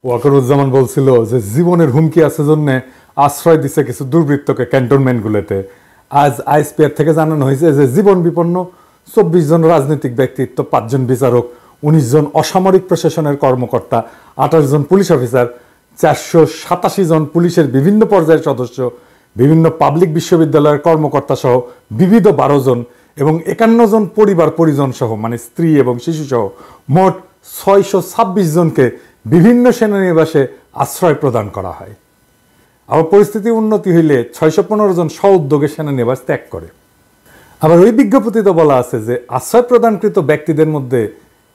ওয়াকারুজ্জামান বলছিল যে জীবনের হুমকি আছে জন্য আশ্রয় দিচ্ছে কিছু দুর্বৃত্তকে ক্যান্টনমেন্টগুলোতে। আজ আইএসপিআর থেকে জানানো হয়েছে যে জীবন বিপন্ন 24 জন রাজনৈতিক ব্যক্তিত্ব, 5 জন বিচারক, 19 জন অসামরিক প্রশাসনের কর্মকর্তা, 28 জন পুলিশ অফিসার, 487 জন পুলিশের বিভিন্ন পর্যায়ের সদস্য, বিভিন্ন পাবলিক বিশ্ববিদ্যালয়ের কর্মকর্তা সহ বিবিধ 12 জন এবং 51 জন পরিবার পরিজন সহ মানে স্ত্রী এবং শিশু সহ মোট 626 জনকে বিভিন্ন সেনানিবাসে আশ্রয় প্রদান করা হয়। আবার পরিস্থিতি উন্নতি হইলে 615 জন স্ব উদ্যোগে সেনানিবাস ত্যাগ করে। আবার ওই বিজ্ঞপ্তিতে বলা আছে যে আশ্রয় প্রদানকৃত ব্যক্তিদের মধ্যে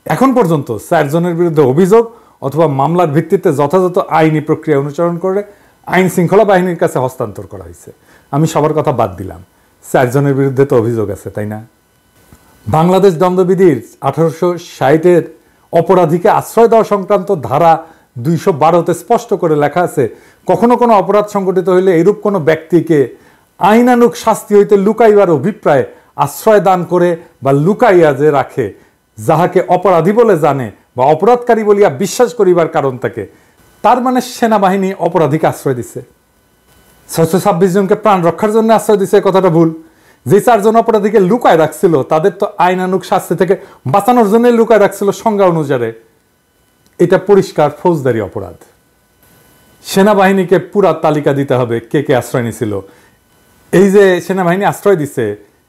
এখন পর্যন্ত 4 জনের বিরুদ্ধে অভিযোগ অথবা মামলার ভিত্তিতে যথাযথ আইনি প্রক্রিয়া অনুসরণ করে আইন শৃঙ্খলা বাহিনীর কাছে হস্তান্তর করা হয়েছে। আমি সবার কথা বাদ দিলাম, 4 জনের বিরুদ্ধে তো অভিযোগ আছে, তাই না? বাংলাদেশ দণ্ডবিধির 1860-এর অপরাধীকে আশ্রয় দেওয়া সংক্রান্ত ধারা 212-তে স্পষ্ট করে লেখা আছে, কখনো কোনো অপরাধ সংঘটিত হইলে এরূপ কোনো ব্যক্তিকে আইনানুগ শাস্তি হইতে লুকাইবার অভিপ্রায়ে আশ্রয় দান করে বা লুকাইয়া যে রাখে, যাহাকে অপরাধী বলে জানে বা অপরাধকারী বলিয়া বিশ্বাস করিবার কারণ থাকে, তার মানে সেনাবাহিনী অপরাধীকে আশ্রয় দিছে। 626 জনকে প্রাণ রক্ষার জন্য আশ্রয় দিছে, কথাটা ভুল। যে 4 জন অপরাধীকে লুকায় রাখছিল তাদের তো আইনানুগ শাস্তি থেকে বাঁচানোর জন্য লুকায় রাখছিল সংজ্ঞা অনুসারে। এটা পরিষ্কার ফৌজদারি অপরাধ। সেনাবাহিনীকে পুরা তালিকা দিতে হবে কে কে আশ্রয় নিছিল। এই যে সেনাবাহিনী আশ্রয় দিছে,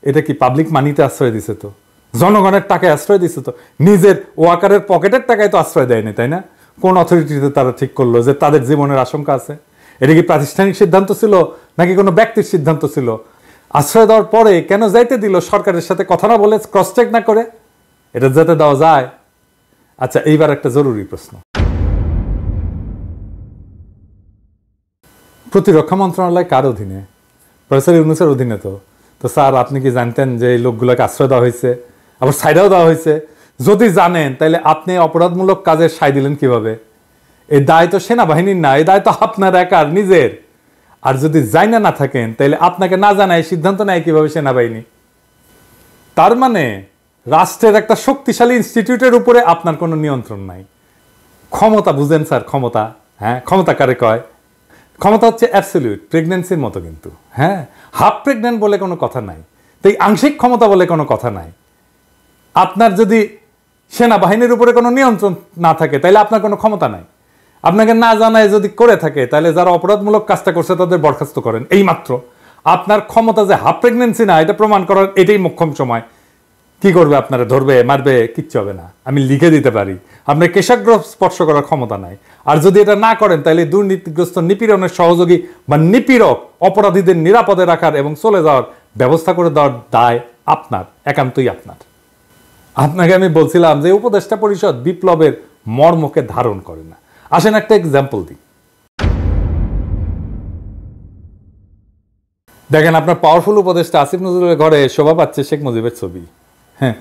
এটা কি পাবলিক মানিতে আশ্রয় দিছে? তো জনগণের টাকায় আশ্রয় দিছে, তো নিজের ওয়াকারের পকেটের টাকায় তো আশ্রয় দেয়নি, তাই না? কোন অথরিটিতে তারা ঠিক করলো যে তাদের জীবনের আশঙ্কা আছে? এটা কি প্রাতিষ্ঠানিক সিদ্ধান্ত ছিল নাকি কোনো ব্যক্তির সিদ্ধান্ত ছিল? আশ্রয় দেওয়ার পরে কেন যাইতে দিল সরকারের সাথে কথা না বলে, ক্রস চেক না করে? এটা যেতে দেওয়া যায়? আচ্ছা, এইবার একটা জরুরি প্রশ্ন। প্রতিরক্ষা মন্ত্রণালয় কার অধীনে? প্রফেসর ইউনূসের অধীনে। তো স্যার, আপনি কি জানতেন যে এই লোকগুলোকে আশ্রয় দেওয়া হয়েছে, আবার সাইডাও দেওয়া হয়েছে? যদি জানেন তাহলে আপনি অপরাধমূলক কাজের সাই দিলেন কিভাবে? এই দায় তো সেনাবাহিনীর না, এই দায় তো আপনার একার নিজের। আর যদি জানা না থাকেন তাহলে আপনাকে না জানায় সিদ্ধান্ত নেয় কিভাবে সেনাবাহিনী? তার মানে রাষ্ট্রের একটা শক্তিশালী ইনস্টিটিউটের উপরে আপনার কোনো নিয়ন্ত্রণ নাই। ক্ষমতা বুঝেন স্যার? ক্ষমতা, হ্যাঁ, ক্ষমতা কারে কয়? ক্ষমতা হচ্ছে অ্যাবসলিউট, প্রেগন্যান্সির মতো কিন্তু। হ্যাঁ, হাফ প্রেগন্যান্ট বলে কোনো কথা নাই, তাই আংশিক ক্ষমতা বলে কোনো কথা নাই। আপনার যদি সেনাবাহিনীর উপরে কোনো নিয়ন্ত্রণ না থাকে তাহলে আপনার কোনো ক্ষমতা নাই। আপনাকে না জানায় যদি করে থাকে তাহলে যারা অপরাধমূলক কাজটা করছে তাদের বরখাস্ত করেন, এই মাত্র। আপনার ক্ষমতা যে হাফ প্রেগন্যান্সি না এটা প্রমাণ করার এটাই মোক্ষম সময়। কি করবে? আপনারা ধরবে, মারবে? কিচ্ছু হবে না, আমি লিখে দিতে পারি। আপনার কেশাগ্র স্পর্শ করার ক্ষমতা নাই। আর যদি এটা না করেন তাহলে দুর্নীতিগ্রস্ত নিপীড়নের সহযোগী বা নিপীড়ক অপরাধীদের নিরাপদে রাখার এবং চলে যাওয়ার ব্যবস্থা করে দেওয়ার দায় আপনার, একান্তই আপনার। আপনাকে আমি বলছিলাম যে উপদেষ্টা পরিষদ বিপ্লবের মর্মকে ধারণ করে না। আসেন একটা এক্সাম্পল দিই। দেখেন, আপনার পাওয়ারফুল উপদেষ্টা আসিফ নজরুলের ঘরে শোভা পাচ্ছে শেখ মুজিবের ছবি। হ্যাঁ,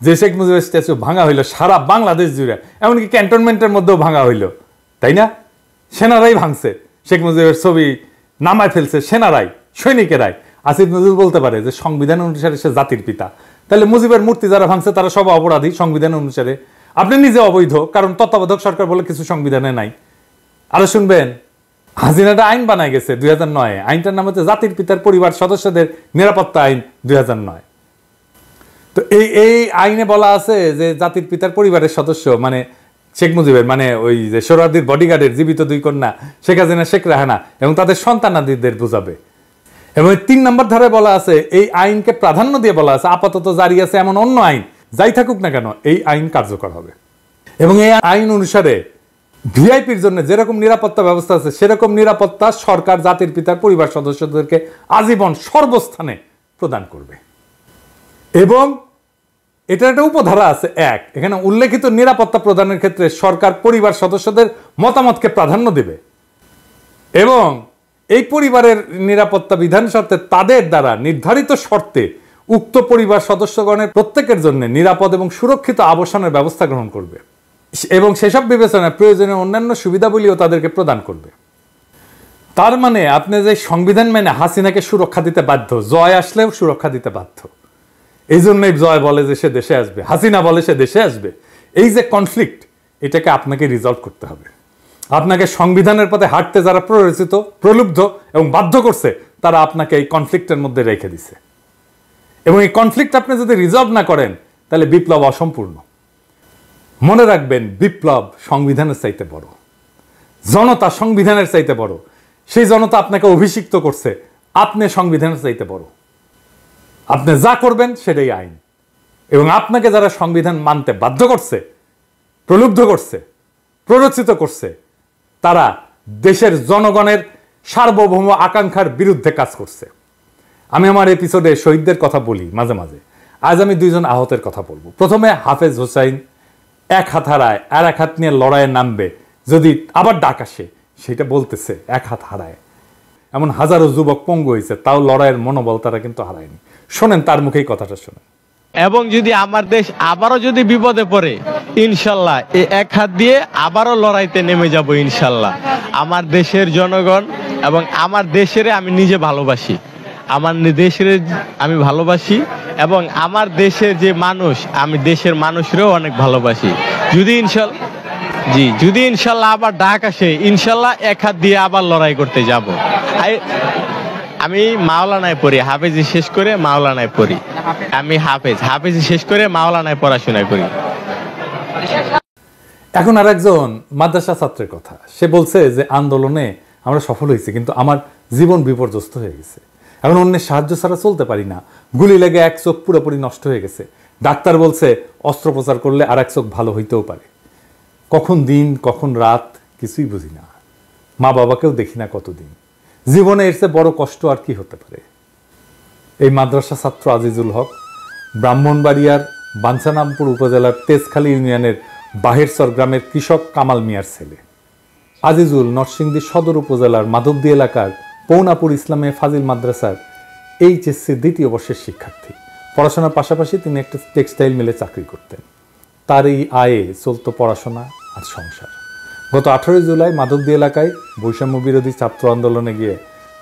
যে শেখ মুজিবের স্ট্যাচু ভাঙা হইল সারা বাংলাদেশ জুড়ে, এমনকি ক্যান্টনমেন্টের মধ্যেও ভাঙা হইল, তাই না? সেনারাই ভাঙছে, শেখ মুজিবের ছবি নামায় ফেলছে সেনারাই, সৈনিকেরাই। আসিফ নজরুল বলতে পারে যে সংবিধান অনুসারে সে জাতির পিতা, তাহলে মুজিবের মূর্তি যারা ভাঙছে তারা সব অপরাধী সংবিধান অনুসারে। আপনি নিজে অবৈধ, কারণ তত্ত্বাবধায়ক সরকার বলে কিছু সংবিধানে নাই। আরো শুনবেন, হাসিনাটা আইন বানায় গেছে 2009-এ। আইনটার নাম হচ্ছে জাতির পিতার পরিবার সদস্যদের নিরাপত্তা আইন 2009। তো এই আইনে বলা আছে যে জাতির পিতার পরিবারের সদস্য মানে শেখ মুজিবের, মানে ওই যে সোহরাওয়ার্দীর বডিগার্ডের জীবিত 2 কন্যা শেখ হাসিনা, শেখ রেহানা এবং তাদের সন্তানাদিদের বোঝাবে। এবং 3 নম্বর ধারায় বলা আছে, এই আইনকে প্রাধান্য দিয়ে বলা আছে আপাতত জারি আছে এমন অন্য আইন যাই থাকুক না কেন এই আইন কার্যকর হবে। এবং এই আইন অনুসারে ভিআইপির জন্য যেরকম নিরাপত্তা ব্যবস্থা আছে সেরকম নিরাপত্তা সরকার জাতির পিতার পরিবার সদস্যদেরকে আজীবন সর্বস্থানে প্রদান করবে। এবং এটার একটা উপধারা আছে 1, এখানে উল্লেখিত নিরাপত্তা প্রদানের ক্ষেত্রে সরকার পরিবার সদস্যদের মতামতকে প্রাধান্য দেবে এবং এই পরিবারের নিরাপত্তা বিধান শর্তে তাদের দ্বারা নির্ধারিত শর্তে উক্ত পরিবার সদস্যগণের প্রত্যেকের জন্য নিরাপদ এবং সুরক্ষিত আবাসনের ব্যবস্থা গ্রহণ করবে এবং সেসব বিবেচনায় প্রয়োজনীয় অন্যান্য সুবিধাবলীও তাদেরকে প্রদান করবে। তার মানে আপনি যে সংবিধান মেনে হাসিনাকে সুরক্ষা দিতে বাধ্য, জয় আসলেও সুরক্ষা দিতে বাধ্য। এই জন্যই জয় বলে যে সে দেশে আসবে, হাসিনা বলে সে দেশে আসবে। এই যে কনফ্লিক্ট, এটাকে আপনাকে রিজলভ করতে হবে। আপনাকে সংবিধানের পথে হাঁটতে যারা প্ররোচিত, প্রলুব্ধ এবং বাধ্য করছে, তারা আপনাকে এই কনফ্লিক্টের মধ্যে রেখে দিছে। এবং এই কনফ্লিক্ট আপনি যদি রিজলভ না করেন, তাহলে বিপ্লব অসম্পূর্ণ। মনে রাখবেন, বিপ্লব সংবিধানের চাইতে বড়, জনতা সংবিধানের চাইতে বড়। সেই জনতা আপনাকে অভিষিক্ত করছে, আপনি সংবিধানের চাইতে বড়। আপনি যা করবেন সেটাই আইন। এবং আপনাকে যারা সংবিধান মানতে বাধ্য করছে, প্রলুব্ধ করছে, প্ররোচিত করছে, তারা দেশের জনগণের সার্বভৌম আকাঙ্ক্ষার বিরুদ্ধে কাজ করছে। আমি আমার এপিসোডে শহীদদের কথা বলি মাঝে মাঝে। আজ আমি দুইজন আহতের কথা বলবো। প্রথমে হাফেজ হোসাইন, এক হাত হারায় আর এক হাত নিয়ে লড়াইয়ে নামবে, যদি আবার ডাক আসে সেটা বলতেছে এক হাত হারায়। এমন হাজারো যুবক পঙ্গু হয়েছে, তাও লড়াইয়ের মনোবল তারা কিন্তু হারায়নি। শোনেন তার মুখেই কথাটা শোনেন। এবং যদি আমার দেশ আবারও যদি বিপদে পড়ে, ইনশাল্লাহ এই এক হাত দিয়ে আবারও লড়াইতে নেমে যাব ইনশাল্লাহ। আমার দেশের জনগণ এবং আমার দেশের আমি নিজে ভালোবাসি, আমার দেশের আমি ভালোবাসি এবং আমার দেশের যে মানুষ, আমি দেশের মানুষেরও অনেক ভালোবাসি। যদি ইনশাল্লাহ আবার ডাক আসে, ইনশাল্লাহ এক হাত দিয়ে আবার লড়াই করতে যাব। আমি মাওলানায় পড়ি, হাফেজি শেষ করে মাওলানায় পড়ি। আমি হাফেজি শেষ করে মাওলানায় পড়াশোনা করি। এখন আর একজন মাদ্রাসা ছাত্রের কথা। সে বলছে যে আন্দোলনে আমরা সফল হয়েছি, কিন্তু আমার জীবন বিপর্যস্ত হয়ে গেছে। এখন অন্যের সাহায্য ছাড়া চলতে পারি না। গুলি লেগে এক চোখ পুরোপুরি নষ্ট হয়ে গেছে। ডাক্তার বলছে অস্ত্রোপচার করলে আর এক চোখ ভালো হইতেও পারে। কখন দিন কখন রাত কিছুই বুঝি না। মা বাবাকেও দেখি না কতদিন। জীবনে এর চেয়ে বড় কষ্ট আর কি হতে পারে? এই মাদ্রাসা ছাত্র আজিজুল হক ব্রাহ্মণবাড়িয়ার বাঞ্ছারামপুর উপজেলার তেজখালী ইউনিয়নের বাহেরচর গ্রামের কৃষক কামাল মিয়ার ছেলে। আজিজুল নরসিংদী সদর উপজেলার মাধবদী এলাকার পৌনাপুর ইসলামে ফাজিল মাদ্রাসার এইচএসসি দ্বিতীয় বর্ষের শিক্ষার্থী। পড়াশোনার পাশাপাশি তিনি একটা টেক্সটাইল মিলে চাকরি করতেন। তার এই আয়ে চলত পড়াশোনা আর সংসার। গত 18 জুলাই মাধবদী এলাকায় বৈষম্য বিরোধী ছাত্র আন্দোলনে গিয়ে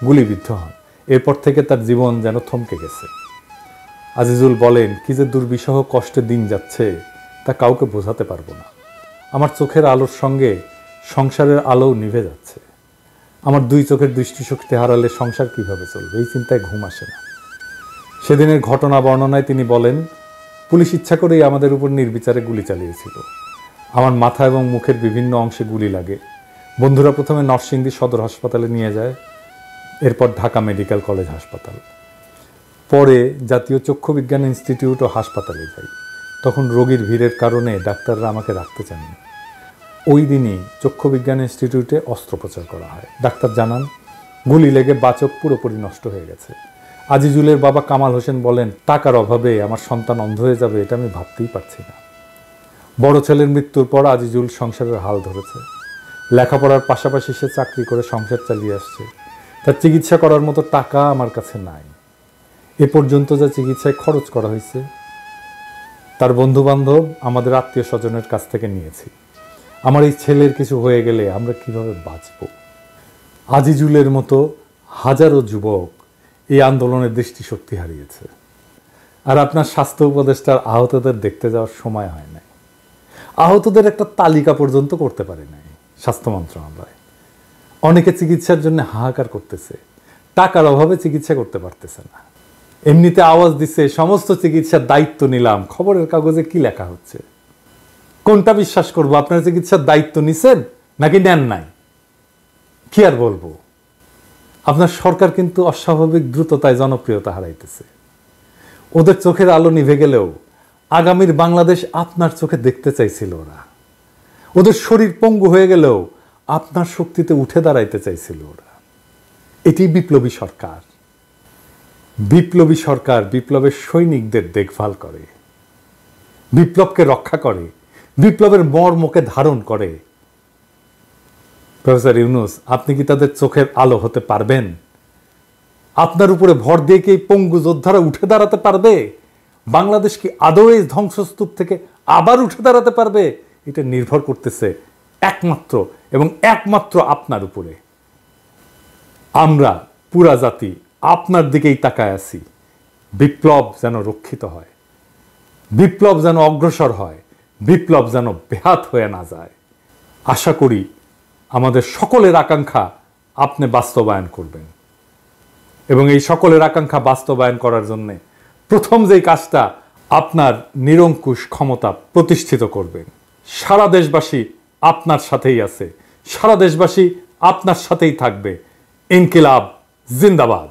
গুলিবিদ্ধ হন। এরপর থেকে তার জীবন যেন থমকে গেছে। আজিজুল বলেন, কি যে দুর্বিষহ কষ্টে দিন যাচ্ছে তা কাউকে বোঝাতে পারবো না। আমার চোখের আলোর সঙ্গে সংসারের আলোও নিভে যাচ্ছে। আমার দুই চোখের দৃষ্টিশক্তি হারালে সংসার কিভাবে চলবে, এই চিন্তায় ঘুম আসে না। সেদিনের ঘটনা বর্ণনায় তিনি বলেন, পুলিশ ইচ্ছা করেই আমাদের উপর নির্বিচারে গুলি চালিয়েছিল। আমার মাথা এবং মুখের বিভিন্ন অংশে গুলি লাগে। বন্ধুরা প্রথমে নরসিংদী সদর হাসপাতালে নিয়ে যায়, এরপর ঢাকা মেডিকেল কলেজ হাসপাতাল, পরে জাতীয় চক্ষু বিজ্ঞান ইনস্টিটিউট ও হাসপাতালে যাই। তখন রোগীর ভিড়ের কারণে ডাক্তাররা আমাকে রাখতে চাননি। ওই দিনই চক্ষু বিজ্ঞান ইনস্টিটিউটে অস্ত্রোপচার করা হয়। ডাক্তার জানান, গুলি লেগে বাচক পুরোপুরি নষ্ট হয়ে গেছে। আজিজুলের বাবা কামাল হোসেন বলেন, টাকার অভাবে আমার সন্তান অন্ধ হয়ে যাবে এটা আমি ভাবতেই পারছি না। বড় ছেলের মৃত্যুর পর আজিজুল সংসারের হাল ধরেছে। লেখাপড়ার পাশাপাশি সে চাকরি করে সংসার চালিয়ে আসছে। তার চিকিৎসা করার মতো টাকা আমার কাছে নাই। এ পর্যন্ত যা চিকিৎসায় খরচ করা হয়েছে তার বন্ধুবান্ধব, আমাদের আত্মীয় স্বজনের কাছ থেকে নিয়েছি। আমার এই ছেলের কিছু হয়ে গেলে আমরা কিভাবে বাঁচব? আজিজুলের মতো হাজারো যুবক এই আন্দোলনের দৃষ্টিশক্তি হারিয়েছে। আর আপনার স্বাস্থ্য উপদেষ্টার আহতদের দেখতে যাওয়ার সময় হয় নাই। আহতদের একটা তালিকা পর্যন্ত করতে পারে নাই স্বাস্থ্য মন্ত্রণালয়। অনেকে চিকিৎসার জন্য হাহাকার করতেছে, টাকার অভাবে চিকিৎসা করতে পারতেছে না। এমনিতে আওয়াজ দিচ্ছে সমস্ত চিকিৎসার দায়িত্ব নিলাম। খবরের কাগজে কি লেখা হচ্ছে? কোনটা বিশ্বাস করবো? আপনার চিকিৎসার দায়িত্ব নিছেন নাকি নেন নাই? কি আর বলবো? আপনার সরকার কিন্তু অস্বাভাবিক দ্রুততায় জনপ্রিয়তা হারাইতেছে। ওদের চোখের আলো নিভে গেলেও আগামীর বাংলাদেশ আপনার চোখে দেখতে চাইছিল ওরা। ওদের শরীর পঙ্গু হয়ে গেলেও আপনার শক্তিতে উঠে দাঁড়াইতে চাইছিল ওরা। এটি বিপ্লবী সরকার। বিপ্লবী সরকার বিপ্লবের সৈনিকদের দেখভাল করে, বিপ্লবকে রক্ষা করে, বিপ্লবের মর্মকে ধারণ করে। প্রফেসর ইউনূস, আপনি কি তাদের চোখের আলো হতে পারবেন? আপনার উপরে ভর দিয়ে কি পঙ্গু যোদ্ধারা উঠে দাঁড়াতে পারবে? বাংলাদেশ কি আদৌ এই ধ্বংসস্তূপ থেকে আবার উঠে দাঁড়াতে পারবে? এটা নির্ভর করতেছে একমাত্র এবং একমাত্র আপনার উপরে। আমরা পুরা জাতি আপনার দিকেই তাকায় আছি। বিপ্লব যেন রক্ষিত হয়, বিপ্লব যেন অগ্রসর হয়, বিপ্লব যেন বেহাত হয়ে না যায়। আশা করি আমাদের সকলের আকাঙ্ক্ষা আপনি বাস্তবায়ন করবেন এবং এই সকলের আকাঙ্ক্ষা বাস্তবায়ন করার জন্য প্রথম যেই কাজটা আপনার নিরঙ্কুশ ক্ষমতা প্রতিষ্ঠিত করবেন। সারা দেশবাসী আপনার সাথেই আছে, সারা দেশবাসী আপনার সাথেই থাকবে। ইনকিলাব জিন্দাবাদ।